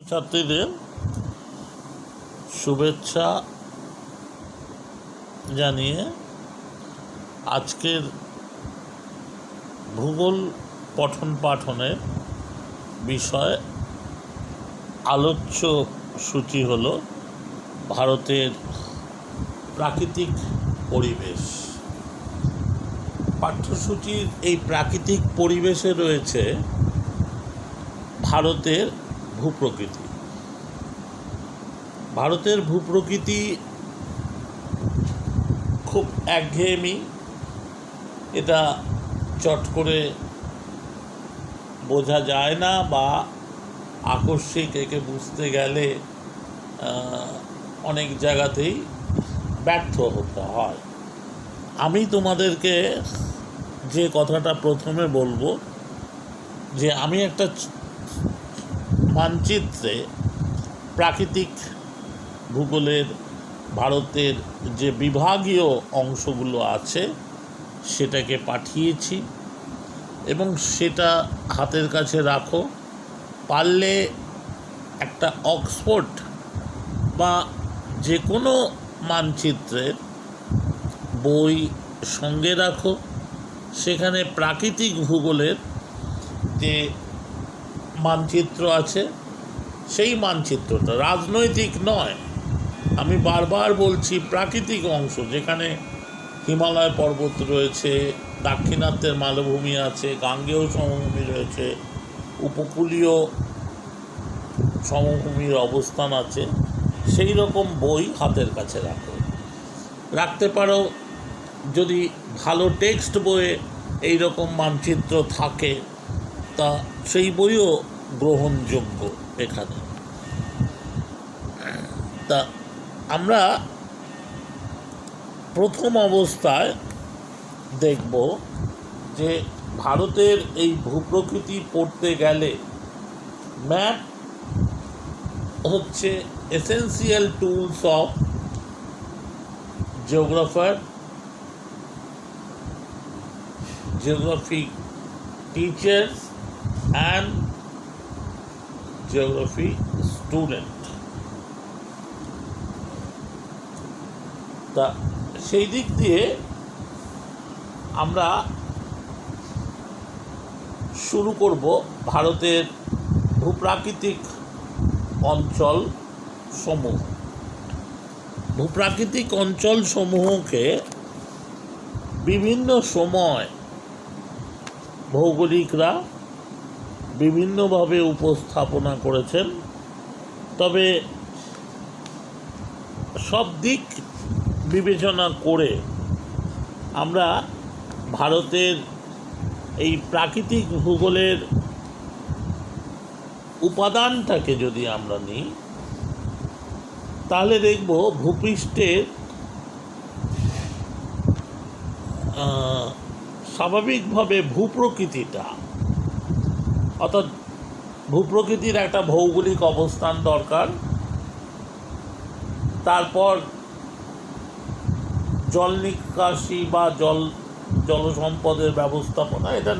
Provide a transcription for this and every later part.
ছাত্রীদের শুভেচ্ছা জানিয়ে আজকের ভূগোল পঠন পাঠনের বিষয় আলোচ্য সূচি হল ভারতের প্রাকৃতিক পরিবেশ। পাঠ্যসূচির এই প্রাকৃতিক পরিবেশে রয়েছে ভারতের ভূপ্রকৃতি। ভারতের ভূপ্রকৃতি খুব একঘেয়েমি, এটা চট করে বোঝা যায় না বা আকস্মিক একে বুঝতে গেলে অনেক জায়গাতেই ব্যর্থ হতে হয়। আমি তোমাদেরকে যে কথাটা প্রথমে বলবো যে আমি একটা মানচিত্রে প্রাকৃতিক ভূগোলের ভারতের যে বিভাগীয় অংশগুলো আছে সেটাকে পাঠিয়েছি এবং সেটা হাতের কাছে রাখো। পারলে একটা অক্সফোর্ড বা যে কোনো মানচিত্রের বই সঙ্গে রাখো। সেখানে প্রাকৃতিক ভূগোলের যে মানচিত্র আছে সেই মানচিত্রটা রাজনৈতিক নয়, আমি বারবার বলছি প্রাকৃতিক অংশ, যেখানে হিমালয় পর্বত রয়েছে, দাক্ষিণাত্যের মালভূমি আছে, গাঙ্গেয় সমভূমি রয়েছে, উপকূলীয় সমভূমির অবস্থান আছে, সেই রকম বই হাতের কাছে রাখতে পারো। যদি ভালো টেক্সট বইয়ে এই রকম মানচিত্র থাকে তা সেই বইও গ্রহণযোগ্য। এখানে তা আমরা প্রথম অবস্থায় দেখব যে ভারতের এই ভূপ্রকৃতি পড়তে গেলে ম্যাপ হচ্ছে essential tools of জিওগ্রাফার, geography teachers and geography student. তা সেই দিক দিয়ে আমরা শুরু করব ভারতের ভূপ্রাকৃতিক অঞ্চল সমূহ। ভূপ্রাকৃতিক অঞ্চল সমূহকে বিভিন্ন সময় ভৌগোলিকরা বিভিন্নভাবে উপস্থাপনা করেছেন, তবে সব দিক বিবেচনা করে আমরা ভারতের এই প্রাকৃতিক ভূগোলের উপাদানটাকে যদি আমরা নিই তাহলে দেখব ভূপৃষ্ঠের স্বাভাবিকভাবে ভূপ্রকৃতিটা, অর্থাৎ ভূপ্রকৃতির একটা ভৌগোলিক অবস্থান দরকার। তারপর জল নিকাশি বা জলসম্পদের ব্যবস্থাপনা, এটা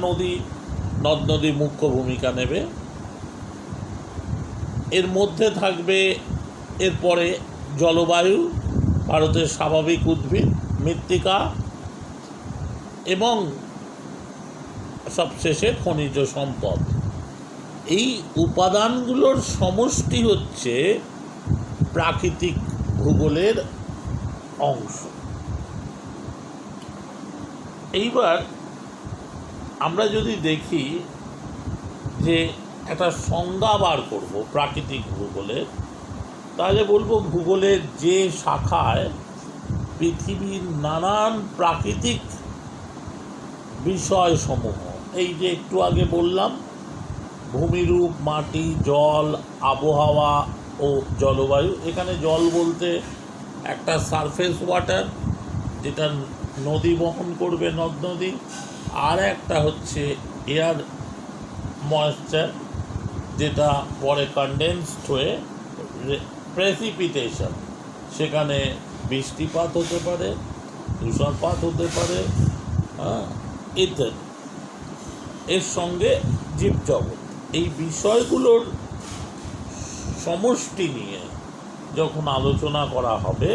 নদ নদী মুখ্য ভূমিকা নেবে। এর মধ্যে থাকবে এরপরে জলবায়ু, ভারতের স্বাভাবিক উদ্ভিদ, মৃত্তিকা এবং সবশেষে খনিজ সম্পদ। এই উপাদানগুলোর সমষ্টি হচ্ছে প্রাকৃতিক ভূগোলের অংশ। এইবার আমরা যদি দেখি যে একটা সংজ্ঞা বার করব প্রাকৃতিক ভূগোলের, তাহলে বলবো ভূগোলের যে শাখায় পৃথিবীর নানান প্রাকৃতিক বিষয়সমূহ, এই যে একটু আগে বললাম ভূমিরূপ, মাটি, জল, আবহাওয়া ও জলবায়ু। এখানে জল বলতে একটা সারফেস ওয়াটার যেটা নদী বহন করবে, নদ নদী, আর একটা হচ্ছে এয়ার ময়েশ্চার যেটা পরে কনডেন্সড হয়ে প্রেসিপিটেশন, সেখানে বৃষ্টিপাত হতে পারে, তুষারপাত হতে পারে ইত্যাদি। এর সঙ্গে জীবজগৎ, এই বিষয়গুলোর সমষ্টি নিয়ে যখন আলোচনা করা হবে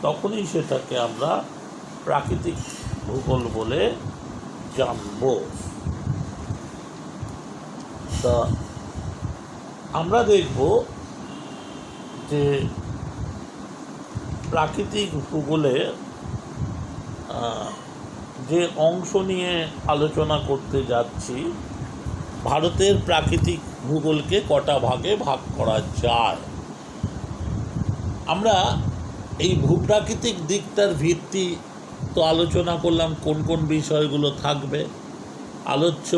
তখনই সেটাকে আমরা প্রাকৃতিক ভূগোল বলে জানব। তা আমরা দেখব যে প্রাকৃতিক ভূগোলে যে অংশ নিয়ে আলোচনা করতে যাচ্ছি, ভারতের প্রাকৃতিক ভূগোলকে কটা ভাগে ভাগ করা যায়। আমরা এই ভূপ্রাকৃতিক দিকটার ভিত্তি তো আলোচনা করলাম, কোন কোন বিষয়গুলো থাকবে। আলোচ্য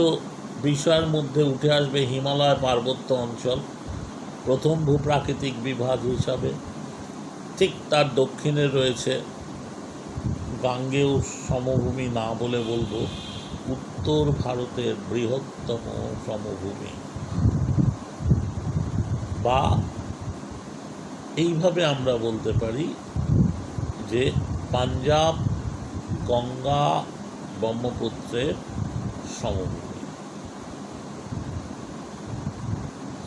বিষয়ের মধ্যে উঠে আসবে হিমালয় পার্বত্য অঞ্চল প্রথম ভূপ্রাকৃতিক বিভাগ হিসাবে। ঠিক তার দক্ষিণে রয়েছে গাঙ্গেয় সমভূমি, না বলে বলবো উত্তর ভারতের বৃহত্তম সমভূমি, বা এইভাবে আমরা বলতে পারি যে পাঞ্জাব গঙ্গা ব্রহ্মপুত্রের সমভূমি।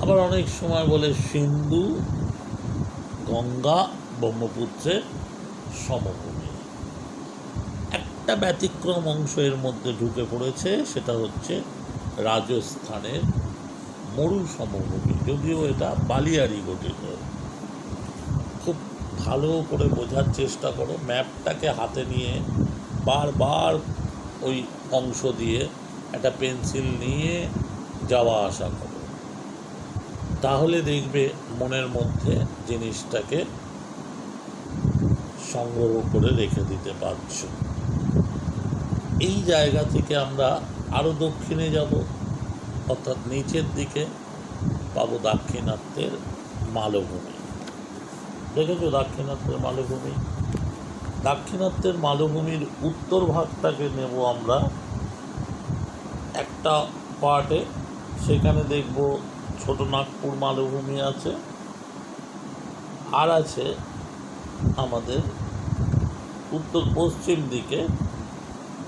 আবার অনেক সময় বলে সিন্ধু গঙ্গা ব্রহ্মপুত্রের সমভূমি। একটা ব্যতিক্রম অংশ এর মধ্যে ঢুকে পড়েছে, সেটা হচ্ছে রাজস্থানের মরু সমভূমি, যদিও এটা বালিয়াড়ি গঠিত। খুব ভালো করে বোঝার চেষ্টা করো, ম্যাপটাকে হাতে নিয়ে বারবার ওই অংশ দিয়ে একটা পেন্সিল নিয়ে যাওয়া আসা করো, তাহলে দেখবে মনের মধ্যে জিনিসটাকে সংগ্রহ করে রেখে দিতে পারছো। এই জায়গা থেকে আমরা আরও দক্ষিণে যাব, অর্থাৎ নিচের দিকে পাবো দাক্ষিণাত্যের মালভূমি। দেখেছো দাক্ষিণাত্যের মালভূমি? দাক্ষিণাত্যের মালভূমির উত্তর ভাগটাকে নেব আমরা একটা পার্টে। সেখানে দেখব ছোটনাগপুর মালভূমি আছে, আর আছে আমাদের উত্তর পশ্চিম দিকে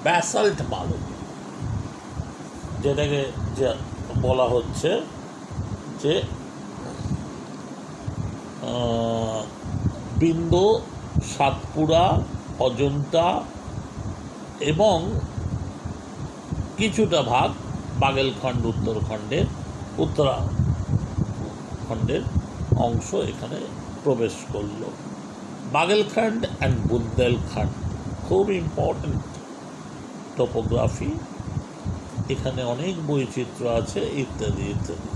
ব্যাসাল্ট মালভূমি, যেটাকে বলা হচ্ছে যে বিন্ধ্য, সাতপুরা, অজন্তা এবং কিছুটা ভাগ বাগেলখণ্ড উত্তরাখণ্ডের অংশ এখানে প্রবেশ করলো। বাগেলখণ্ড অ্যান্ড বুন্দেলখণ্ড খুব ইম্পর্ট্যান্ট টোপোগ্রাফি, এখানে অনেক বৈচিত্র্য আছে, ইত্যাদি ইত্যাদি।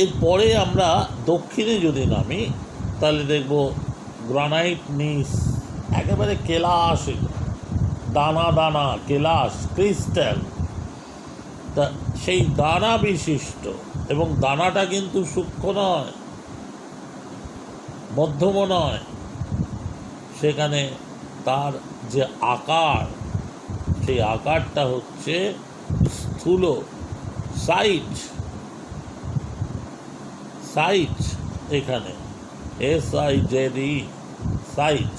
এরপরে আমরা দক্ষিণে যদি নামি তাহলে দেখব গ্রানাইট নিস, একেবারে কেলাস, দানা দানা কেলাস ক্রিস্টাল। তা সেই দানা বিশিষ্ট, এবং দানাটা কিন্তু সূক্ষ্ম নয়, মধ্যম নয়, সেখানে তার যে আকার, সেই আকারটা হচ্ছে স্থূল সাইজ, এখানে SIZ সাইজ।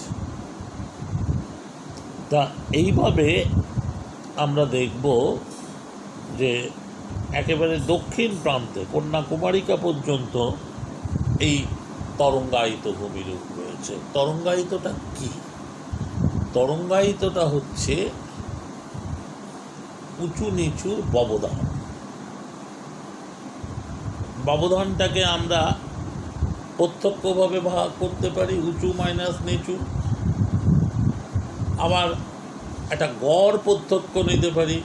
তা এইভাবে আমরা দেখব যে একেবারে দক্ষিণ প্রান্তে কন্যাকুমারিকা পর্যন্ত এই তরঙ্গায়িত ভূমিরূপ রয়েছে। তরঙ্গায়িতটা কি? তরঙ্গায়িতটা হচ্ছে উঁচু নিচুর ব্যবধান। ব্যবধানটাকে আমরা প্রত্যক্ষভাবে ভাগ করতে পারি উঁচু মাইনাস নিচু, আবার একটা গড় প্রত্যক্ষ নিতে পারি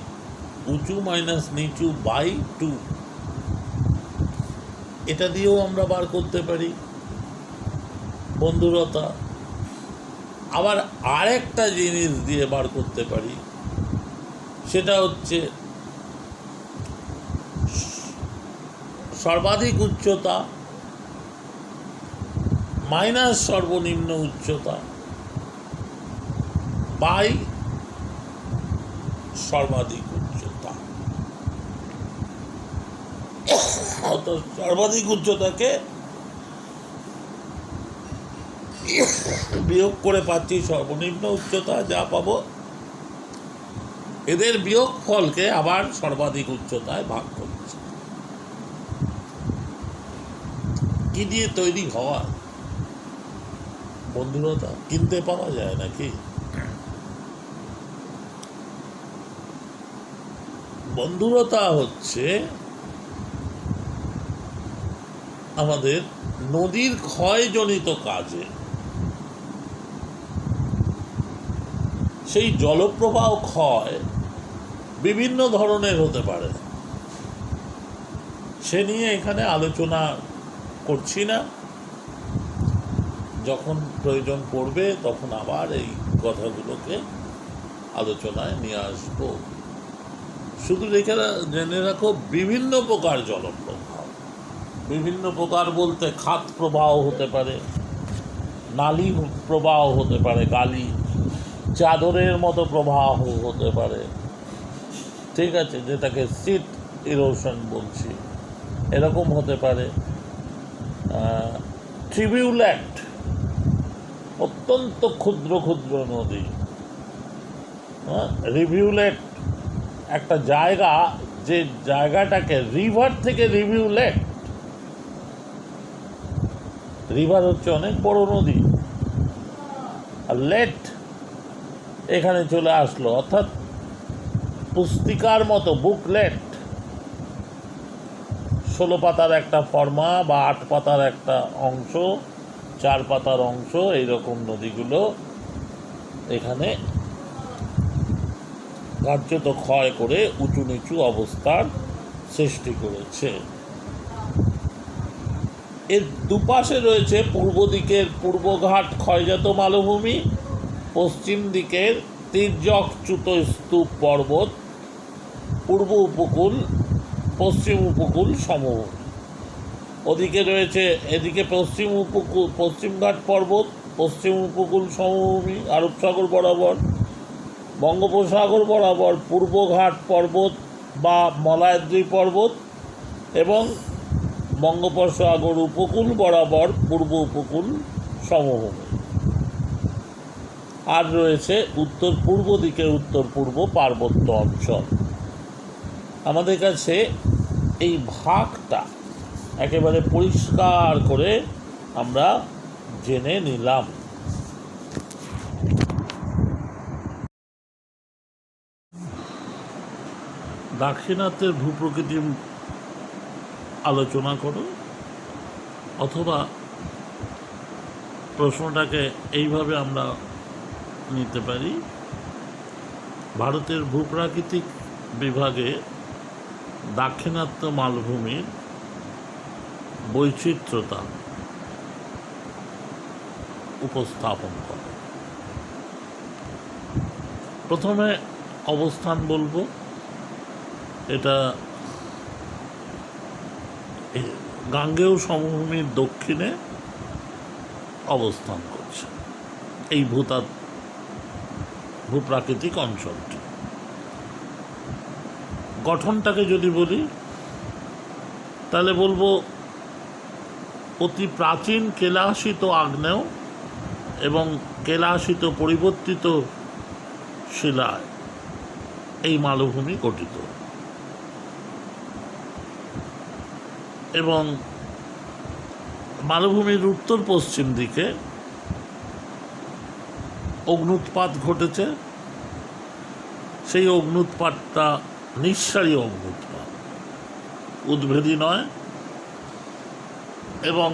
উঁচু মাইনাস নিচু বাই 2, এটা দিয়েও আমরা বার করতে পারি বন্ধুরতা। আবার আরেকটা জিনিস দিয়ে বার করতে পারি, সেটা হচ্ছে সর্বাধিক উচ্চতা মাইনাস সর্বনিম্ন উচ্চতা বাই সর্বাধিক উচ্চতা। অর্থাৎ সর্বাধিক উচ্চতাকে বিয়োগ করে পাচ্ছি সর্বনিম্ন উচ্চতা, যা পাবো এদের বিয়োগ ফলকে আবার সর্বাধিক উচ্চতায় ভাগ করছি। কি দিয়ে তৈরি হওয়া? বন্ধুরতা কিনতে পাওয়া যায় নাকি? বন্ধুরতা হচ্ছে আমাদের নদীর ক্ষয়জনিত কাজে সেই জলপ্রবাহ ক্ষয় বিভিন্ন ধরনের হতে পারে, সে নিয়ে এখানে আলোচনা করছি না। যখন প্রয়োজন পড়বে তখন আবার এই কথাগুলোকে আলোচনায় নিয়ে আসবো। শুধু জেনে রাখো, বিভিন্ন প্রকার জলপ্রবাহ, বিভিন্ন প্রকার বলতে খাত প্রবাহ হতে পারে, নালী প্রবাহ হতে পারে, গালি চাদরের মতো প্রবাহ হতে পারে, ঠিক আছে, যেটাকে সিট ইরোশন বলছি, এরকম হতে পারে। ট্রিবিউলেট, অত্যন্ত ক্ষুদ্র ক্ষুদ্র নদী। রিভিউলেট, একটা জায়গা, যে জায়গাটাকে রিভার থেকে রিভিউলেট, রিভার হচ্ছে অনেক বড় নদী, আর লেট এখানে চলে আসলো, অর্থাৎ পুস্তিকার মতো বুকলেট, 16 পাতার একটা ফর্মা বা 8 পাতার একটা অংশ, 4 পাতার অংশ, এইরকম নদীগুলো এখানে কার্যত ক্ষয় করে উঁচু নিচু অবস্থার সৃষ্টি করেছে। এর দুপাশে রয়েছে পূর্ব দিকের পূর্বঘাট ক্ষয়জাত মালভূমি, পশ্চিম দিকের তির্যকচ্যুত স্তূপ পর্বত, পূর্ব উপকূল, পশ্চিম উপকূল সমভূমি। ওদিকে রয়েছে, এদিকে পশ্চিমঘাট পর্বত, পশ্চিম উপকূল সমভূমি আরব সাগর বরাবর, বঙ্গোপসাগর বরাবর পূর্বঘাট পর্বত বা মলায়দ্রি পর্বত, এবং বঙ্গোপসাগর উপকূল বরাবর পূর্ব উপকূল সমভূমি। আর রয়েছে উত্তর পূর্ব দিকে উত্তর পূর্ব পার্বত্য অঞ্চল। আমাদের কাছে এই ভাগটা একেবারে পরিষ্কার করে আমরা জেনে নিলাম। দাক্ষিণাত্যের ভূপ্রকৃতি আলোচনা করো, অথবা প্রশ্নটাকে এইভাবে আমরা নিতে পারি, ভারতের ভূপ্রাকৃতিক বিভাগে দাক্ষিণাত্য মালভূমির বৈচিত্র্যতা উপস্থাপন করে। প্রথমে অবস্থান বলবো, এটা গাঙ্গেয় সমভূমির দক্ষিণে অবস্থান করছে এই ভূপ্রাকৃতিক অঞ্চলটি। গঠনটাকে যদি বলি তাহলে বলবো অতি প্রাচীন কেলাসিত আগ্নেয় এবং কেলাসিত পরিবর্তিত শিলায় এই মালভূমি গঠিত, এবং মালভূমির উত্তর পশ্চিম দিকে অগ্ন্যুৎপাত ঘটেছে। সেই অগ্ন্যুৎপাতটা নিঃসারী অগ্ন্যুৎপাত, উদ্ভেদী নয়, এবং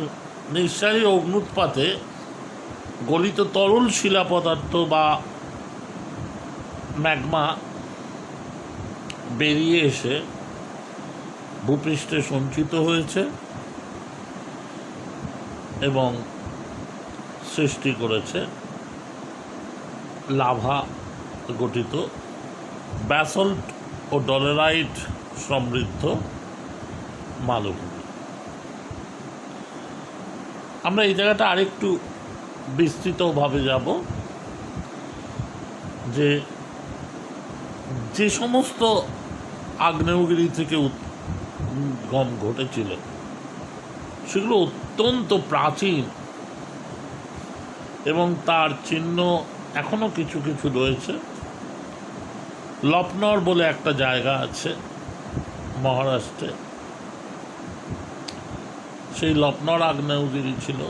নিঃসারী অগ্ন্যুৎপাতে গলিত তরল শিলা পদার্থ বা ম্যাগমা বেরিয়ে এসে ভূপৃষ্ঠে সঞ্চিত হয়েছে এবং সৃষ্টি করেছে লাভা গঠিত ব্যাসল্ট ও ডলেরাইট সমৃদ্ধ মালভূমি। আমরা এই জায়গাটা আরেকটু বিস্তৃতভাবে যাব, যে যে সমস্ত আগ্নেয়গিরি থেকে উদ্গম ঘটেছিল সেগুলো অত্যন্ত প্রাচীন, এবং তার চিহ্ন এখনও কিছু কিছু রয়েছে। লপনর বলে একটা জায়গা আছে মহারাষ্ট্রে, সেই লক্ষ্ণৌর আগ্নেয়গিরি ছিল।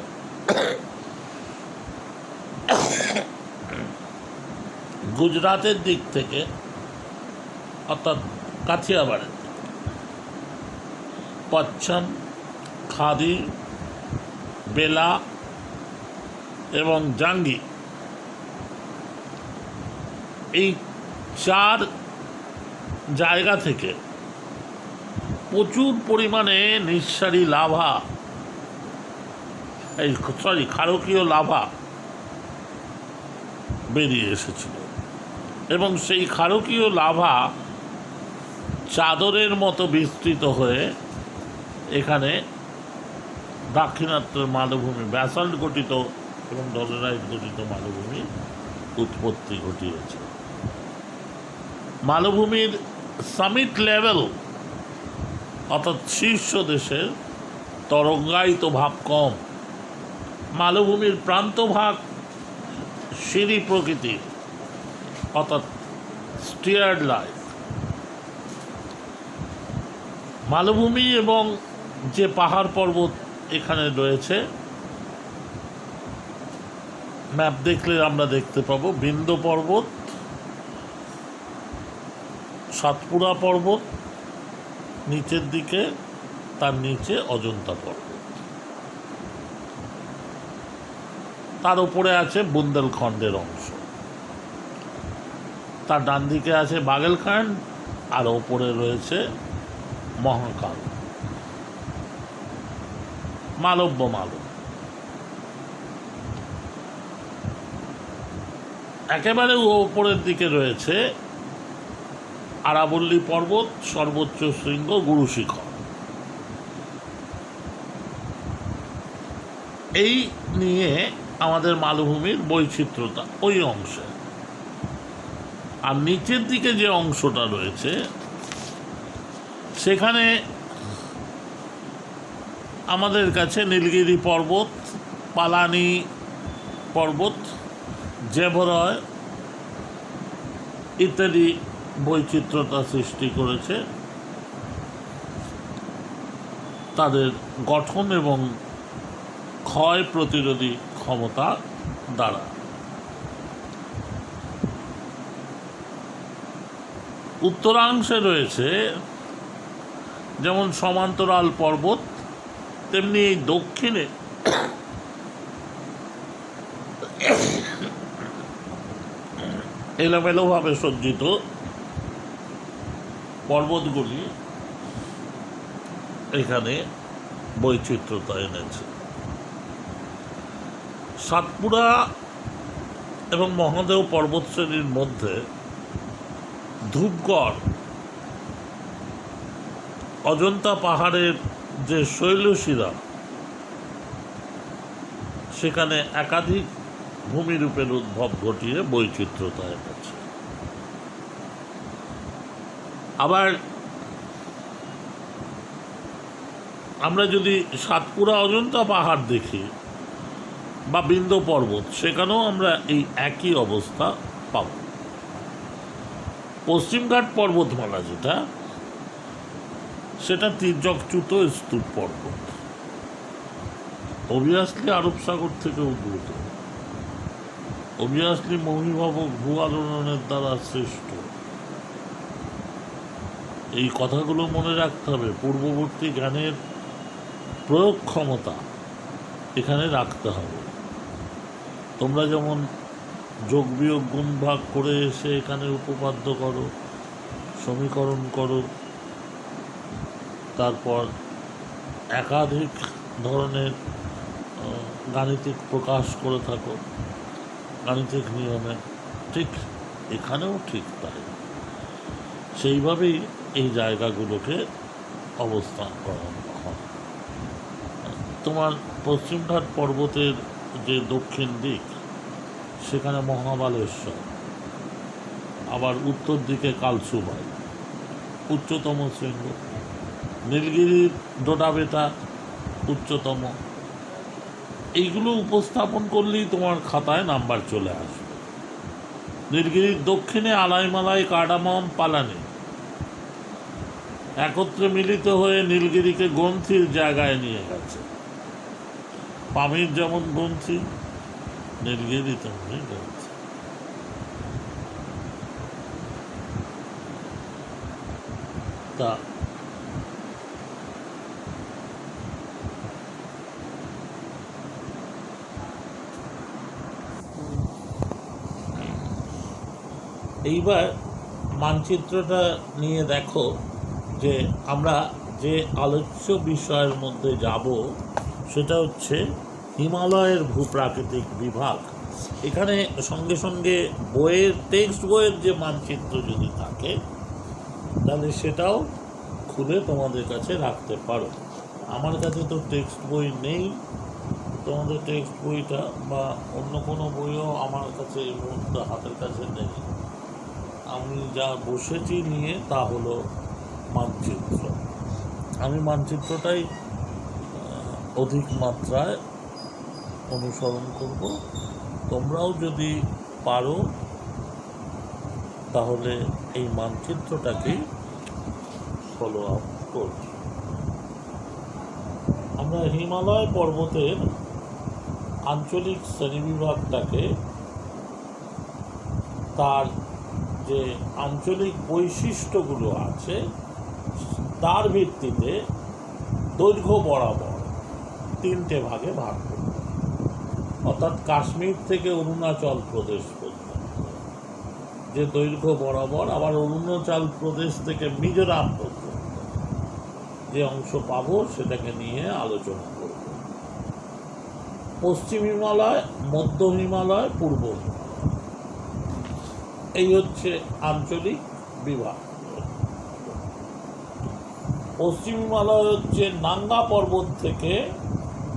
গুজরাটের দিক থেকে অর্থাৎ কাথিয়াবাড়ের দিকে পচ্ছম, খাদি, বেলা এবং জাঙ্গি, এই 4 জায়গা থেকে প্রচুর পরিমাণে নিঃসারী লাভা, ক্ষারকীয় লাভা বেরিয়ে এসেছিল এবং সেই ক্ষারকীয় লাভা চাদরের মতো বিস্তৃত হয়ে এখানে দাক্ষিণাত্যের মালভূমি, ব্যাসল্ট গঠিত এবং ডলোরাইট গঠিত মালভূমি উৎপত্তি ঘটিয়েছে। মালভূমির সামিট লেভেল অর্থাৎ শীর্ষ দেশের তরঙ্গায়িত ভাব কম, মালভূমির প্রান্তভাগ সিঁড়ি প্রকৃতির অর্থাৎ স্টিয়ার্ড লাইন। মালভূমি এবং যে পাহাড় পর্বত এখানে রয়েছে, ম্যাপ দেখলে আমরা দেখতে পাবো বিন্ধ্য পর্বত, সাতপুরা পর্বত, নিচের দিকে তার নিচে অজন্তা পর্বত, তার উপরে আছে বুন্দেলখণ্ডের অংশ, তার ডান দিকে আছে বাগেলখণ্ড, আর ওপরে রয়েছে মহাকাল, মালব্য মালব। একেবারে ওপরের দিকে রয়েছে আরাবল্লী পর্বত, সর্বোচ্চ শৃঙ্গ গুরু শিখর। এই নিয়ে আমাদের মালভূমির বৈচিত্র্যতা ওই অংশে। আর নিচের দিকে যে অংশটা রয়েছে সেখানে আমাদের কাছে নীলগিরি পর্বত, পালানি পর্বত, জেভরয় ইত্যাদি বৈচিত্র্যতা সৃষ্টি করেছে তাদের গঠন এবং ক্ষয় প্রতিরোধী ক্ষমতা দ্বারা। উত্তরাংশে রয়েছে যেমন সমান্তরাল পর্বত, তেমনি এই দক্ষিণে এলোমেলোভাবে সজ্জিত পর্বতগুলি এখানে বৈচিত্র্যতা এনেছে। সাতপুরা এবং মহাদেও পর্বতশ্রেণীর মধ্যে ধূপগড়, অজন্তা পাহাড়ের যে শৈলশিরা, সেখানে একাধিক ভূমিরূপের উদ্ভব ঘটিয়ে বৈচিত্র্যতা এনেছে। আবার আমরা যদি সাতপুরা অজন্তা পাহাড় দেখি বা বিন্ধ্য পর্বত, সেখানেও আমরা এই একই অবস্থা পাব। পশ্চিমঘাট পর্বতমালা যেটা, সেটা তির্যকচ্যুত স্তূপ পর্বত, অবভিয়াসলি আরব সাগর থেকে উদ্ভূত, অবভিয়াসলি মহিভাবক ভূ আলোড়নের দ্বারা সৃষ্ট। এই কথাগুলো মনে রাখতে হবে, পূর্ববর্তী জ্ঞানের প্রয়োগ ক্ষমতা এখানে রাখতে হবে। তোমরা যেমন যোগ বিয়োগ গুণ ভাগ করে এসে এখানে উপপাদ্য করো, সমীকরণ করো, তারপর একাধিক ধরনের গাণিতিক প্রকাশ করে থাকো গাণিতিক নিয়মে, ঠিক এখানেও ঠিক তাই। সেইভাবেই এই জায়গাগুলোকে অবস্থান করানো হয়। তোমার পশ্চিমঘাট পর্বতের যে দক্ষিণ দিক, সেখানে মহাবালেশ্বর, আবার উত্তর দিকে কালসুবাই উচ্চতম শৃঙ্গ, নীলগিরির ডোডাবেটা উচ্চতম। এইগুলো উপস্থাপন করলেই তোমার খাতায় নাম্বার চলে আসবে। নীলগিরির দক্ষিণে আলাইমালাই, কার্ডামম, পালানি একত্রে মিলিত হয়ে নীলগিরিকে গ্রন্থির জায়গায় নিয়ে গেছে। পামির যেমন বলছি, নীলগিরি তেমনি বলছি। তা এইবার মানচিত্রটা নিয়ে দেখো যে আমরা যে আলোচ্য বিষয়ের মধ্যে যাব সেটা হচ্ছে হিমালয়ের ভূপ্রাকৃতিক বিভাগ। এখানে সঙ্গে সঙ্গে বইয়ের টেক্সট বইয়ের যে মানচিত্র যদি থাকে তাহলে সেটাও খুলে তোমাদের কাছে রাখতে পারো। আমার কাছে তো টেক্সট বই নেই, তোমাদের টেক্সট বইটা বা অন্য কোনো বইও আমার কাছে এই মুহূর্তে হাতের কাছে নেই। আমি যা বসেছি নিয়ে তা হলো মানচিত্র। আমি মানচিত্রটাই অধিক মাত্রায় অনুসরণ করব। তোমরাও যদি পারো তাহলে এই মানচিত্রটাকেই ফলো আপ করব। আমরা হিমালয় পর্বতের আঞ্চলিক শ্রেণীবিভাগটাকে তার যে আঞ্চলিক বৈশিষ্ট্যগুলো আছে তার ভিত্তিতে দৈর্ঘ্য বরাবর তিনটে ভাগে ভাগ করব। অর্থাৎ কাশ্মীর থেকে অরুণাচল প্রদেশ পর্যন্ত যে দৈর্ঘ্য বরাবর, আবার অরুণাচল প্রদেশ থেকে মিজোরাম পর্যন্ত যে অংশ পাবো সেটাকে নিয়ে আলোচনা করব। পশ্চিম হিমালয়, মধ্য হিমালয়, পূর্ব হিমালয়, এই হচ্ছে আঞ্চলিক বিভাগ। পশ্চিম হিমালয় হচ্ছে নাঙ্গা পর্বত থেকে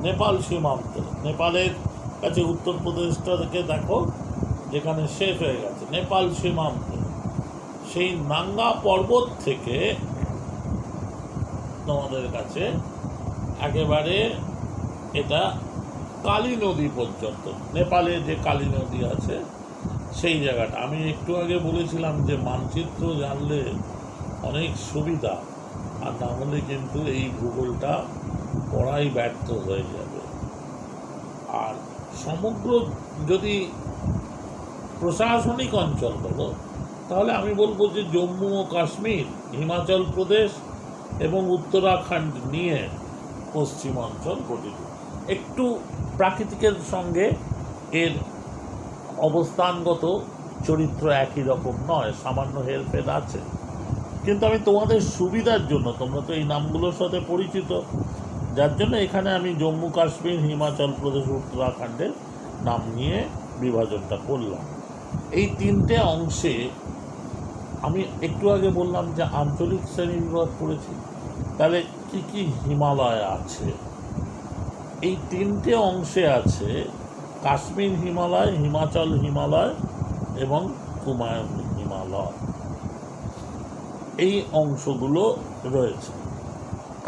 নেপাল সীমান্ত, নেপালের কাছে উত্তরপ্রদেশটা থেকে দেখো যেখানে শেষ হয়ে গেছে নেপাল সীমান্ত, সেই নাঙ্গা পর্বত থেকে তোমাদের কাছে একেবারে এটা কালী নদী পর্যন্ত, নেপালে যে কালী নদী আছে সেই জায়গাটা। আমি একটু আগে বলেছিলাম যে মানচিত্র জানলে অনেক সুবিধা, আর না হলে কিন্তু এই ভূগোলটা পড়াই ব্যর্থ হয়ে যাবে। আর সমগ্র যদি প্রশাসনিক অঞ্চল বলো তাহলে আমি বলবো যে জম্মু ও কাশ্মীর, হিমাচল প্রদেশ এবং উত্তরাখণ্ড নিয়ে পশ্চিম অঞ্চল গঠিত। একটু প্রাকৃতিকের সঙ্গে এর অবস্থানগত চরিত্র একই রকম নয়, সামান্য হেরফের আছে, কিন্তু আমি তোমাদের সুবিধার জন্য, তোমরা তো এই নামগুলোর সাথে পরিচিত, যার জন্য এখানে আমি জম্মু কাশ্মীর, হিমাচল প্রদেশ, উত্তরাখণ্ডের নাম নিয়ে বিভাজনটা করলাম। এই তিনটে অংশে আমি একটু আগে বললাম যে আঞ্চলিক শ্রেণীবিভাগ করেছি, তাহলে কি কি হিমালয় আছে? এই তিনটে অংশে আছে কাশ্মীর হিমালয়, হিমাচল হিমালয় এবং কুমায়ুন হিমালয়। এই অংশগুলো রয়েছে।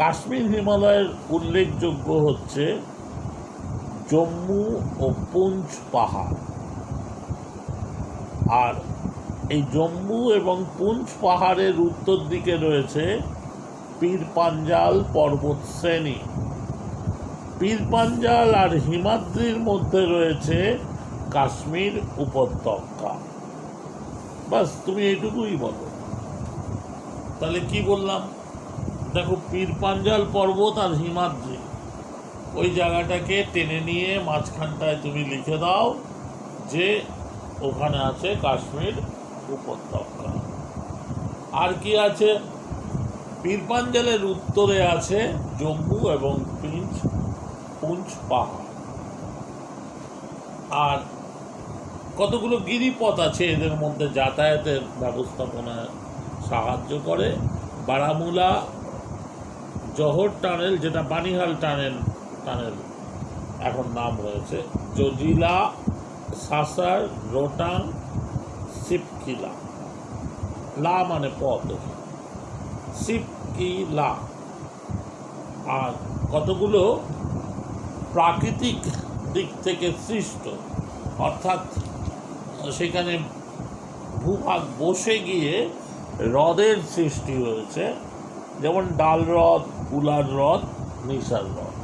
কাশ্মীর হিমালয়ের উল্লেখযোগ্য হচ্ছে জম্মু ও পুঞ্চ পাহাড়, আর এই জম্মু এবং পুঞ্চ পাহাড়ের উত্তর দিকে রয়েছে পীর পাঞ্জাল পর্বত শ্রেণী। পীর পাঞ্জাল আর হিমাদ্রির মধ্যে রয়েছে কাশ্মীর উপত্যকা। বাস তুমি এইটুকুই বলো। তাহলে কি বললাম দেখো, পীর পাঞ্জাল পর্বত আর হিমাদ্রি, ওই জায়গাটাকে টেনে নিয়ে মাঝখানটায় তুমি লিখে দাও যে ওখানে আছে কাশ্মীর উপত্যকা। আর কি আছে? পীর পাঞ্জালের উত্তরে আছে জম্মু এবং পুঞ্চ পাহাড়, আর কতগুলো গিরিপথ আছে এদের মধ্যে যাতায়াতের ব্যবস্থাপনায় সাহায্য করে। বারামুলা, জহর টানেল, যেটা বানিহাল টানেল এখন নাম হয়েছে, জজিলা, সাসার, রোটাং, সিপকিলা, লা মানে পথ, সিপকিলা, আর কতগুলো প্রাকৃতিক দিক থেকে সৃষ্ট, অর্থাৎ সেখানে ভূভাগ বসে গিয়ে হ্রদের সৃষ্টি হয়েছে, যেমন ডাল হ্রদ, উলার হ্রদ, নিশার হ্রদ।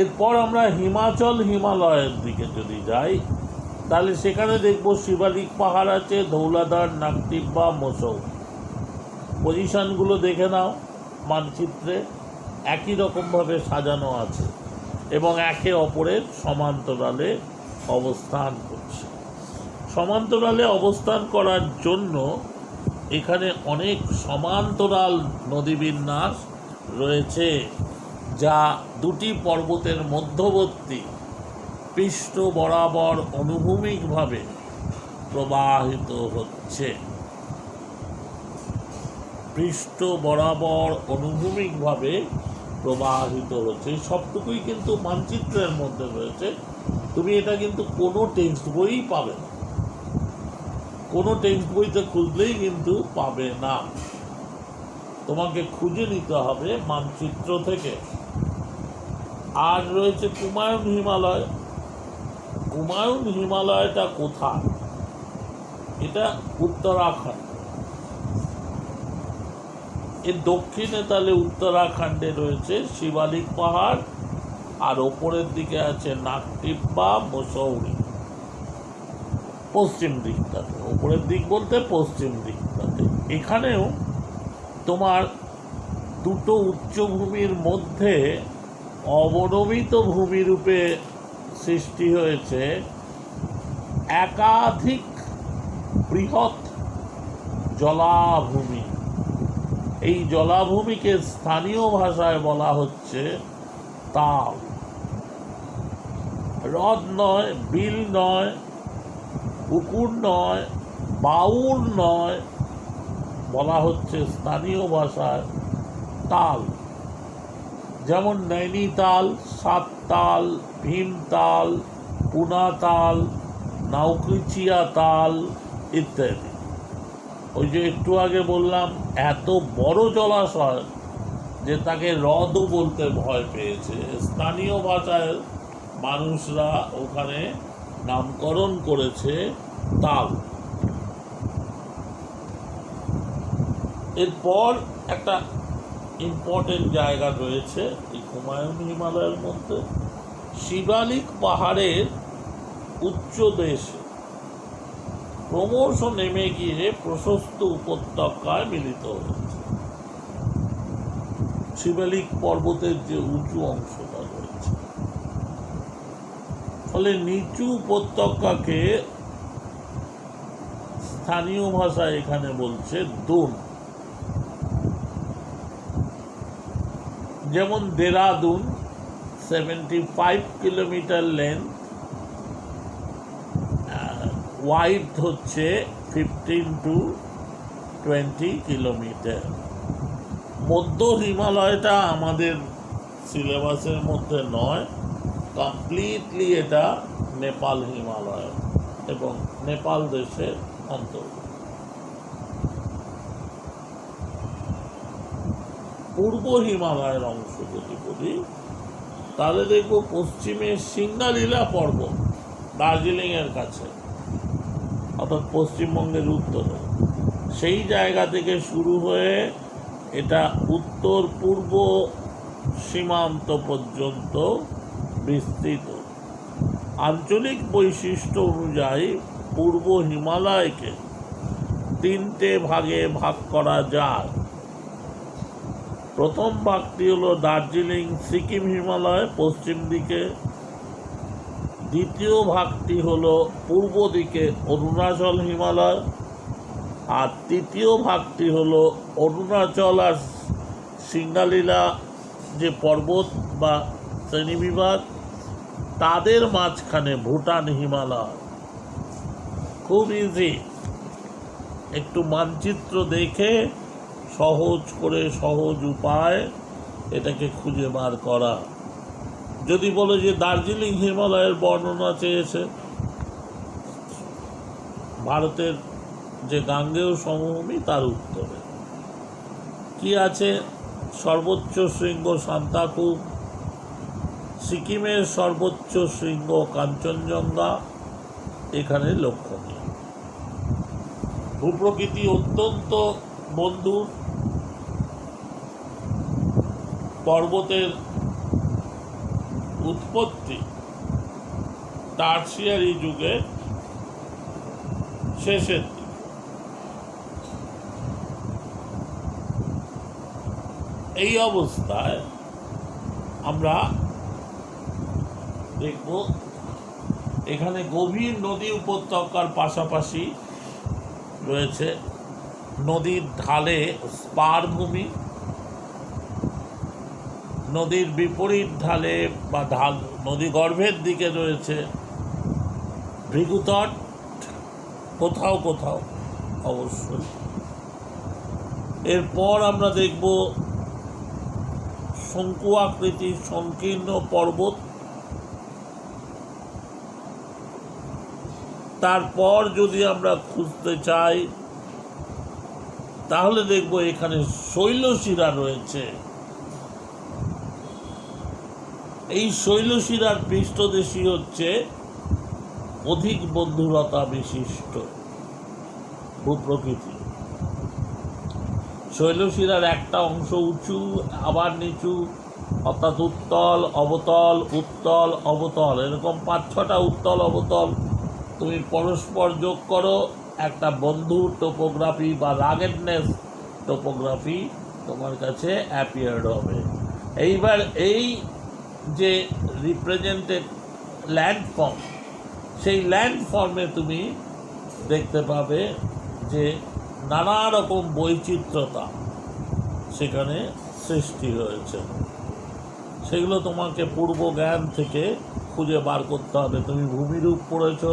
এরপর আমরা হিমালয়ের দিকে যদি যাই, তাহলে সেখানে দেখবো শিবালিক পাহাড় আছে, ধৌলাধার, নাকটিব্বা, মসৌ। পজিশনগুলো দেখে নাও মানচিত্রে, একই রকমভাবে সাজানো আছে এবং একে অপরের সমান্তরালে অবস্থান করছে। সমান্তরালে অবস্থান করার জন্য এখানে অনেক সমান্তরাল নদীবিন্যাস রয়েছে, যা দুটি পর্বতের মধ্যবর্তী পৃষ্ঠ বরাবর অনুভূমিকভাবে প্রবাহিত হচ্ছে। পৃষ্ঠ বরাবর অনুভূমিকভাবে প্রবাহিত হচ্ছে, এই সবটুকুই কিন্তু মানচিত্রের মধ্যে রয়েছে। তুমি এটা কিন্তু কোনো টেক্সট বইই পাবে না, কোনো টেক্সট বইতে খুঁজলেই কিন্তু পাবে না, তোমাকে খুঁজে নিতে হবে মানচিত্র থেকে। আর রয়েছে কুমায়ুন হিমালয়। কুমায়ুন হিমালয়টা কোথায়? এটা উত্তরাখণ্ড। এর দক্ষিণে তাহলে উত্তরাখণ্ডে রয়েছে শিবালিক পাহাড়, আর ওপরের দিকে আছে নাকটিব্বা, মসৌরি। পশ্চিম দিকটাতে, ওপরের দিক বলতে পশ্চিম দিকটাতে। এখানেও তোমার দুটো উচ্চভূমির মধ্যে অবনমিত ভূমিরূপে সৃষ্টি হয়েছে একাধিক বৃহৎ জলাভূমি। এই জলাভূমিকে স্থানীয় ভাষায় বলা হচ্ছে তাল। হ্রদ নয়, বিল নয়, পুকুর নয়, বাউর নয়, বলা হচ্ছে স্থানীয় ভাষায় তাল। যেমন নৈনিতাল, সাততাল, ভীমতাল, পুনাতাল, নাউকুচিয়া তাল ইত্যাদি। ওই যে একটু আগে বললাম, এত বড় জলাশয় যে তাকে হ্রদও বলতে ভয় পেয়েছে, স্থানীয় ভাষায় মানুষরা ওখানে নামকরণ করেছে তাল। এরপর একটা ইম্পর্টেন্ট জায়গা রয়েছে এই কুমায়ুন হিমালয়ের মধ্যে, শিবালিক পাহাড়ের উচ্চদেশে ক্রমশ নেমে গিয়ে প্রশস্ত উপত্যকায় মিলিত হয়েছে। শিবালিক পর্বতের যে উঁচু অংশটা রয়েছে, ফলে নিচু উপত্যকাকে স্থানীয় ভাষায় এখানে বলছে দুন। যেমন দেরাদুন 75 কিলোমিটার লেন্থ, ওয়াইড হচ্ছে 15 to 20 কিলোমিটার। মধ্য হিমালয়টা আমাদের সিলেবাসের মধ্যে নয়, কমপ্লিটলি এটা নেপাল হিমালয় এবং নেপাল দেশের অন্তর্গত। পূর্ব হিমালয়ের অংশ যদি বলি, তাহলে দেখব পশ্চিমে সিঙ্গালীলা পর্বত, দার্জিলিংয়ের কাছে, অর্থাৎ পশ্চিমবঙ্গের উত্তরে। সেই জায়গা থেকে শুরু হয়ে এটা উত্তর পূর্ব সীমান্ত পর্যন্ত বিস্তৃত। আঞ্চলিক বৈশিষ্ট্য অনুযায়ী পূর্ব হিমালয়কে তিনটে ভাগে ভাগ করা যায়। প্রথম ভাগটি হলো দার্জিলিং সিকিম হিমালয় পশ্চিম দিকে, দ্বিতীয় ভাগটি হলো পূর্ব দিকে অরুণাচল হিমালয়, আর তৃতীয় ভাগটি হলো অরুণাচল আর সিঙ্গালীলা যে পর্বত বা শ্রেণীবিভাগ, তাদের মাঝখানে ভুটান হিমালয়। খুব ইজি, একটু মানচিত্র দেখে সহজ উপায় এটাকে খুঁজে বার করা। যদি বলো যে দার্জিলিং হিমালয়ের বর্ণনা চেয়েছে, ভারতের যে গাঙ্গেয় সমভূমি তার উত্তরে কি আছে? সর্বোচ্চ শৃঙ্গ সান্তাকুর, সিকিমের সর্বোচ্চ শৃঙ্গ কাঞ্চনজঙ্ঘা এখানে লক্ষণীয়। ভূপ্রকৃতি অত্যন্ত বন্ধুর, পর্বতের উৎপত্তি টার্সিয়ারি যুগের শেষের দিকে। এই অবস্থায় আমরা দেখব এখানে গভীর নদী উপত্যকার পাশাপাশি রয়েছে নদীর ঢালে স্পার ভূমি, নদীর বিপরীত ঢালে বা ঢাল নদী গর্ভের দিকে রয়েছে ভৃগুতট, কোথাও কোথাও অবশ্যই। এরপর আমরা দেখব শঙ্কু আকৃতির সংকীর্ণ পর্বত, তারপর যদি আমরা খুঁজতে চাই তাহলে দেখব এখানে শৈলশিরা রয়েছে। এই শৈলশিরার পৃষ্ঠদেশী হচ্ছে অধিক বন্ধুরতা বিশিষ্ট ভূপ্রকৃতি। শৈলশিরার একটা অংশ উঁচু আবার নিচু, অর্থাৎ উত্তল অবতল উত্তল অবতল, এরকম 5-6টা উত্তল অবতল তুমি পরস্পর যোগ করো, একটা বন্ধু টোপোগ্রাফি বা রাগেডনেস টোপোগ্রাফি তোমার কাছে অ্যাপিয়ার্ড হবে। এইবার এই যে রিপ্রেজেন্টেড ল্যান্ডফর্ম, সেই ল্যান্ডফর্মে তুমি দেখতে পাবে যে নানা রকম বৈচিত্র্যতা সেখানে সৃষ্টি হয়েছে। সেগুলো তোমাকে পূর্ব জ্ঞান থেকে খুঁজে বার করতে হবে। তুমি ভূমিরূপ পড়েছ,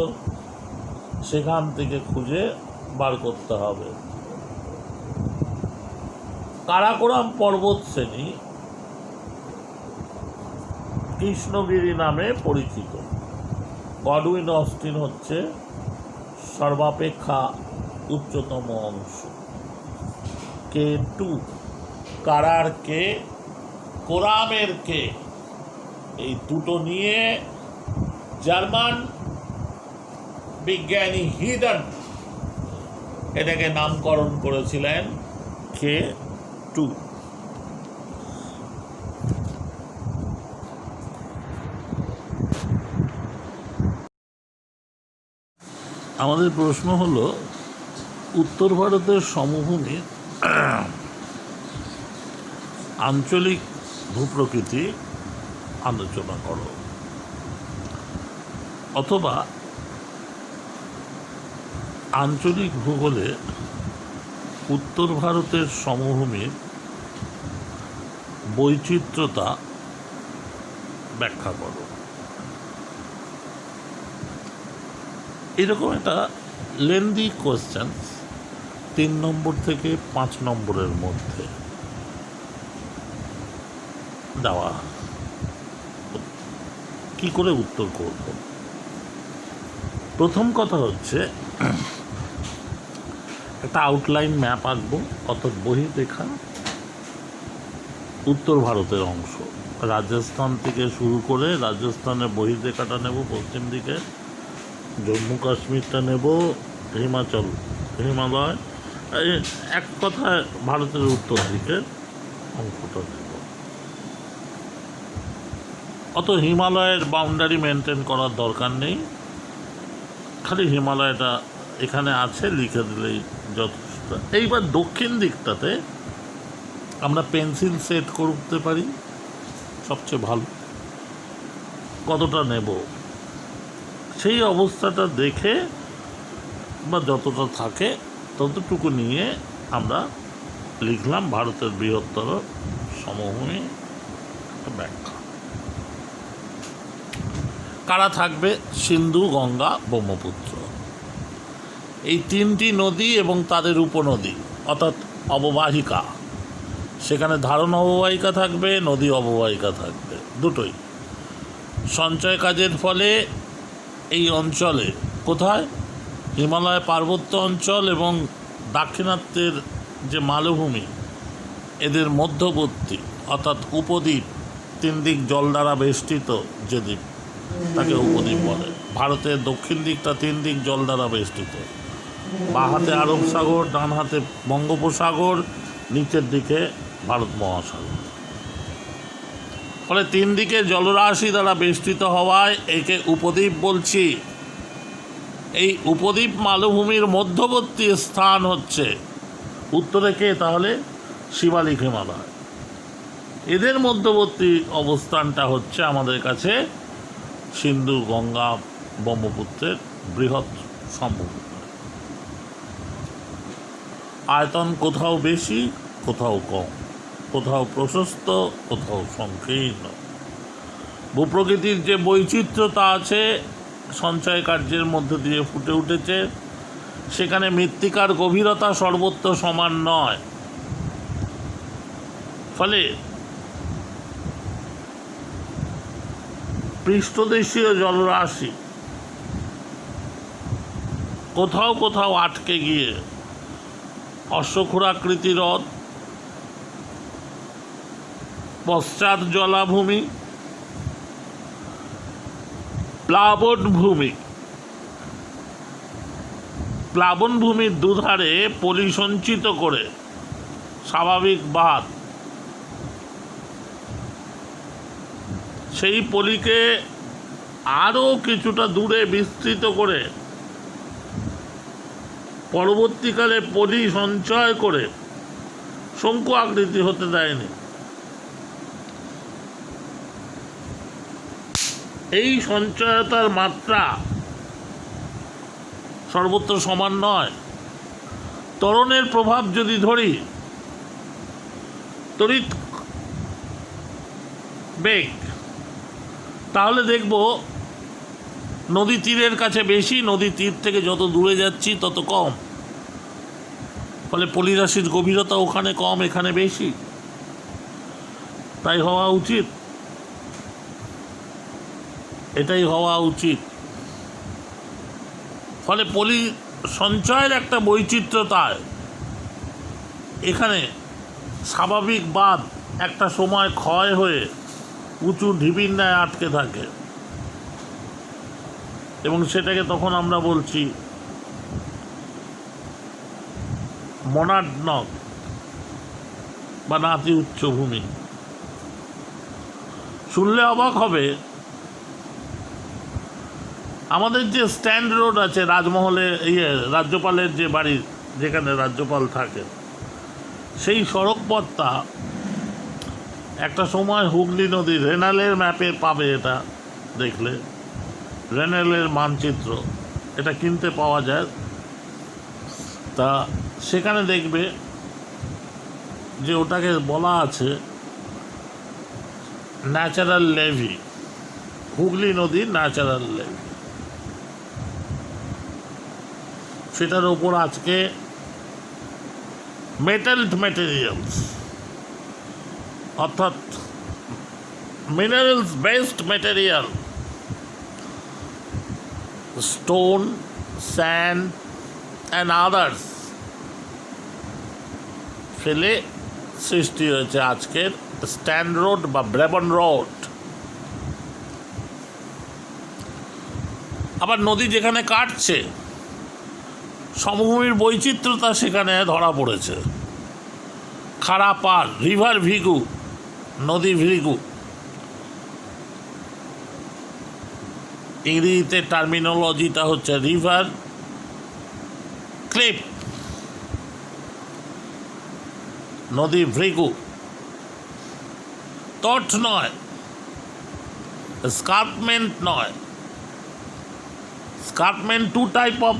সেখান থেকে খুঁজে বার করতে হবে। কারাকোরাম পর্বত শ্রেণী কৃষ্ণগিরি নামে পরিচিত। গডউইন অস্টিন হচ্ছে সর্বাপেক্ষা উচ্চতম অংশ। K2, কারার কে, কোরামের কে, এই দুটো নিয়ে জার্মান বিজ্ঞানী হিডন এটাকে নামকরণ করেছিলেন K2। আমাদের প্রশ্ন হলো উত্তর ভারতের সমভূমির আঞ্চলিক ভূপ্রকৃতি আলোচনা করো, অথবা আঞ্চলিক ভূগোলে উত্তর ভারতের সমভূমির বৈচিত্র্যতা ব্যাখ্যা করো। এরকম একটা লেন্দি কোয়েশ্চেন 3 নম্বর থেকে 5 নম্বরের মধ্যে দেওয়া, কি করে উত্তর করব? প্রথম কথা হচ্ছে একটা আউটলাইন ম্যাপ আঁকবো, অর্থাৎ বহির্রেখা উত্তর ভারতের অংশ, রাজস্থান থেকে শুরু করে রাজস্থানের বহির্রেখাটা নেব পশ্চিম দিকে, জম্মু কাশ্মীরটা নেব, হিমালয়, এক কথায় ভারতের উত্তর দিকের অংশটা নেব। অত হিমালয়ের বাউন্ডারি মেনটেন করার দরকার নেই, খালি হিমালয়টা এখানে আছে লিখে দিলেই যথেষ্ট। এইবার দক্ষিণ দিকটাতে আমরা পেন্সিল সেট করতে পারি, সবচেয়ে ভালো। কতটা নেব সেই অবস্থাটা দেখে বা যতটা থাকে ততটুকু নিয়ে আমরা লিখলাম ভারতের বৃহত্তর সমভূমি ব্যাখ্যা। কারা থাকবে? সিন্ধু, গঙ্গা, ব্রহ্মপুত্র, এই 3টি নদী এবং তাদের উপনদী অর্থাৎ অববাহিকা। সেখানে ধারণ অববাহিকা থাকবে, নদী অববাহিকা থাকবে, দুটোই। সঞ্চয় কাজের ফলে এই অঞ্চলে কোথায় হিমালয় পার্বত্য অঞ্চল এবং দাক্ষিণাত্যের যে মালভূমি, এদের মধ্যবর্তী অর্থাৎ উপদ্বীপ, 3 দিক জল দ্বারা বেষ্টিত যে দ্বীপ তাকে উপদ্বীপ বলে। ভারতের দক্ষিণ দিকটা 3 দিক জল দ্বারা বেষ্টিত, বাঁ হাতে আরব সাগর, ডান হাতে বঙ্গোপসাগর, নিচের দিকে ভারত মহাসাগর। ফলে তিন দিকে জলরাশি দ্বারা বেষ্টিত হওয়ায় একে উপদ্বীপ বলছি। এই উপদ্বীপ মালভূমির মধ্যবর্তী স্থান হচ্ছে উত্তরে কে, তাহলে শিবালিক হিমালয়। এদের মধ্যবর্তী অবস্থানটা হচ্ছে আমাদের কাছে সিন্ধু, গঙ্গা, ব্রহ্মপুত্রের বৃহৎ সম্ভব। আয়তন কোথাও বেশি, কোথাও কম, কোথাও প্রশস্ত, কোথাও সংকীর্ণ। ভূপ্রকৃতির যে বৈচিত্র্যতা আছে সঞ্চয় কার্যের মধ্য দিয়ে ফুটে উঠেছে। সেখানে মৃত্তিকার গভীরতা সর্বত্র সমান নয়। ফলে পৃষ্ঠদেশীয় জলরাশি কোথাও কোথাও আটকে গিয়ে অশ্বক্ষুরাকৃতি হ্রদ, পশ্চাৎ জলাভূমি, প্লাবনভূমির দুধারে পলি সঞ্চিত করে স্বাভাবিক বাঁধ, সেই পলিকে আরও কিছুটা দূরে বিস্তৃত করে পরবর্তীকালে পলি সঞ্চয় করে শঙ্কু আকৃতি হতে দেয়নি। এই সঞ্চয়তার মাত্রা সর্বত্র সমান নয়। ত্বরণের প্রভাব যদি ধরি, তড়িৎ বেগ, তাহলে দেখব নদী তীরের কাছে বেশি, নদী তীর থেকে যত দূরে যাচ্ছি তত কম। ফলে পলিরাশির গভীরতা ওখানে কম, এখানে বেশি। তাই হওয়া উচিত, এটাই হওয়া উচিত। ফলে পলি সঞ্চয়ের একটা বৈচিত্র্যতায় এখানে স্বাভাবিক বাঁধ একটা সময় ক্ষয় হয়ে উঁচু ঢিবির ন্যায় আটকে থাকে, এবং সেটাকে তখন আমরা বলছি মনাডনক বা নাতি উচ্চভূমি। শুনলে অবাক হবে, আমাদের যে স্ট্যান্ড রোড আছে রাজমহলে, রাজ্যপালের যে বাড়ি, যেখানে রাজ্যপাল থাকে, সেই সড়ক পথটা একটা সময় হুগলি নদী, রেনালের ম্যাপে পাবে, এটা দেখলে রেনালের মানচিত্র এটা কিনতে পাওয়া যায়। তা সেখানে দেখবে যে ওটাকে বলা আছে ন্যাচারাল লেভি, হুগলি নদীর ন্যাচারাল লেভি। সেটার ওপর আজকে মেটালড ম্যাটেরিয়ালস, অর্থাৎ minerals based material, stone, sand and others ফেলে সৃষ্টি হয়েছে আজকের স্ট্যান্ড রোড বা ব্রেবন রোড। আবার নদী যেখানে কাটছে, সমভূমির বৈচিত্র্যতা সেখানে ধরা পড়েছে। খারাপার, রিভার ভিগু, নদী ভিগু, ইংরেজিতে টার্মিনোলজিটা হচ্ছে রিভার ক্লিপ, নদী ভৃগু। তট নয়, স্কার্পমেন্ট নয়। Scarpment, two type of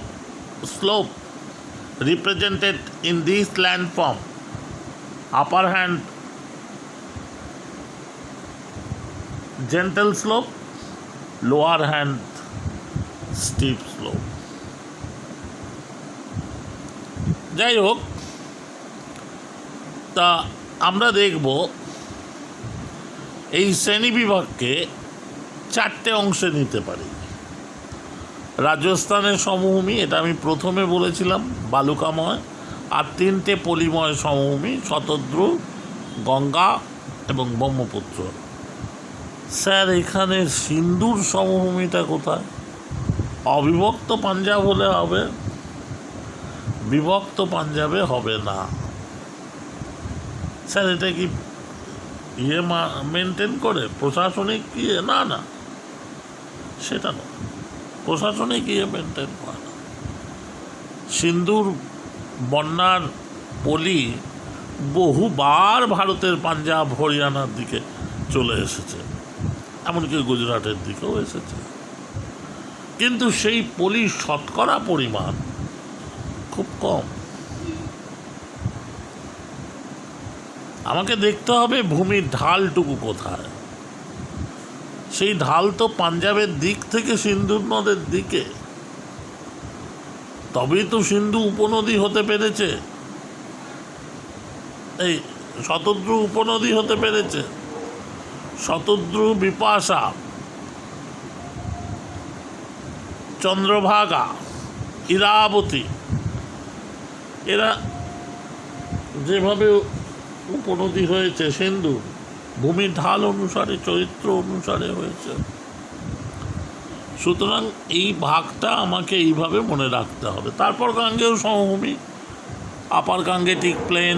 slope represented in this landform: upper hand gentle slope, lower hand steep slope. যাই হোক, তা আমরা দেখব এই শ্রেণী বিভাগকে চারটে অংশে নিতে পারি। রাজস্থানের সমভূমি, এটা আমি প্রথমে বলেছিলাম, বালুকাময়, আর তিনটে পলিময় সমভূমি, শতদ্রু, গঙ্গা এবং ব্রহ্মপুত্র। স্যার, এখানে সিন্ধুর সমভূমিটা কোথায়? অবিভক্ত পাঞ্জাব হলে হবে, বিভক্ত পাঞ্জাবে হবে না। স্যার, এটা কি মেনটেন করে, প্রশাসনিক ইয়ে, না না, সেটা নয়, প্রশাসনিক ইয়ে মেনটেন করে না। সিন্ধুর বন্যার পলি বহুবার ভারতের পাঞ্জাব হরিয়ানার দিকে চলে এসেছে, এমনকি গুজরাটের দিকেও এসেছে, কিন্তু সেই পলির শতকরা পরিমাণ খুব কম। আমাকে দেখতে হবে ভূমির ঢালটুকু কোথায়। সেই ঢাল তো পাঞ্জাবের দিক থেকে সিন্ধু নদের দিকে, তবেই তো সিন্ধু উপনদী হতে পেরেছে, এই শতদ্রু উপনদী হতে পেরেছে। শতদ্রু, বিপাশা, চন্দ্রভাগা, ইরাবতী, এরা যেভাবে উপনদী হয়েছে সিন্ধু, ভূমির ঢাল অনুসারে, চরিত্র অনুসারে হয়েছে। সুতরাং এই ভাগটা আমাকে এইভাবে মনে রাখতে হবে। তারপর গাঙ্গেয় সমভূমি, upper Gangetic plain,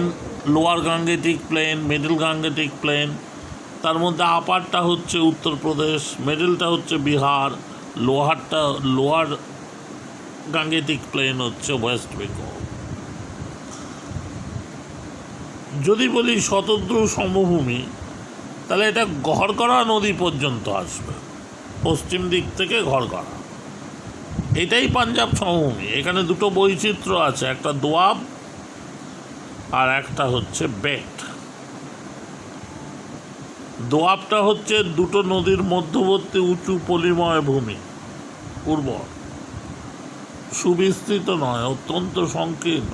lower Gangetic plain, middle Gangetic plain. তার মধ্যে আপারটা হচ্ছে উত্তরপ্রদেশ, মিডলটা হচ্ছে বিহার, লোয়ার গাঙ্গেটিক প্লেন হচ্ছে ওয়েস্ট বেঙ্গল। যদি বলি শতদ্রু সমভূমি, তাহলে এটা ঘরগড়া নদী পর্যন্ত আসবে, পশ্চিম দিক থেকে ঘরগড়া। এটাই পাঞ্জাব সমভূমি। এখানে দুটো বৈচিত্র্য আছে, একটা দোয়াব আর একটা হচ্ছে বেট। দোয়াবটা হচ্ছে দুটো নদীর মধ্যবর্তী উঁচু পলিময় ভূমি, উর্বর, সুবিস্তৃত নয়, অত্যন্ত সংকীর্ণ,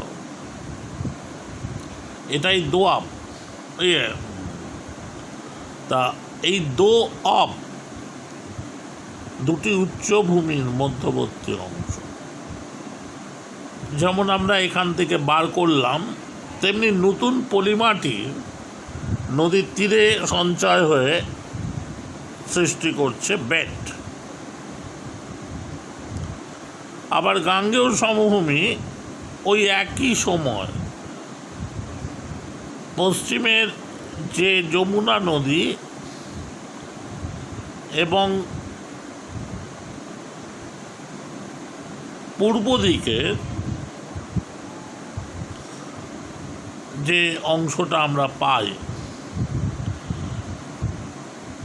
এটাই দোয়াব। তা এই দোআব দুটি উচ্চভূমির মধ্যবর্তী অংশ। যেমন আমরা এখান থেকে বার করলাম, তেমনি নতুন পলিমাটি নদীর তীরে সঞ্চয় হয়ে সৃষ্টি করছে বেট। আবার গাঙ্গেয় সমভূমি ওই একই সময় পশ্চিমের যে যমুনা নদী এবং পূর্ব দিকে যে অংশটা আমরা পাই,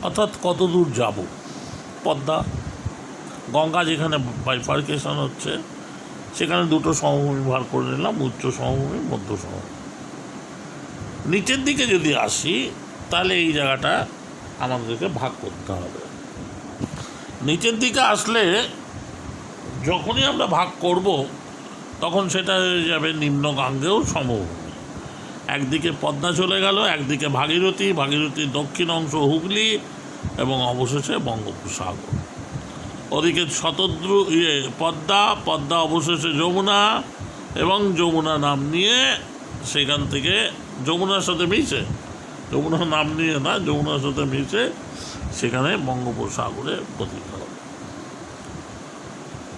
অর্থাৎ কত দূর যাব, পদ্মা গঙ্গা যেখানে বাইফার্কেশন হচ্ছে, সেখানে দুটো সমভূমি ভাগ করে নিলাম, উচ্চ সমভূমি, মধ্য সমভূমি। নিচের দিকে যদি আসি, তাহলে এই জায়গাটা আমাদেরকে ভাগ করতে হবে। নিচের দিকে আসলে যখনই আমরা ভাগ করব, তখন সেটা হয়ে যাবে নিম্ন গাঙ্গেয় সমভূমি। একদিকে পদ্মা চলে গেল, একদিকে ভাগীরথী, ভাগীরথীর দক্ষিণ অংশ হুগলি, এবং অবশেষে বঙ্গোপসাগর। ওদিকে শতদ্রু পদ্মা অবশেষে যমুনা, এবং যমুনা নাম নিয়ে সেখান থেকে যমুনার সাথে মিশে, যমুনা নাম নিয়ে না, যমুনার সাথে মিশে সেখানে বঙ্গোপসাগরে পতিত হবে।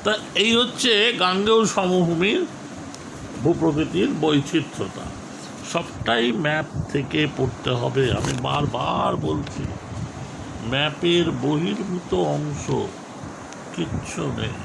তা এই হচ্ছে গাঙ্গেয় সমভূমির ভূপ্রকৃতির বৈচিত্র্যতা। সবটাই ম্যাপ থেকে পড়তে হবে। আমি বারবার বলছি, ম্যাপের বহির্ভূত অংশ কিচ্ছু নেই।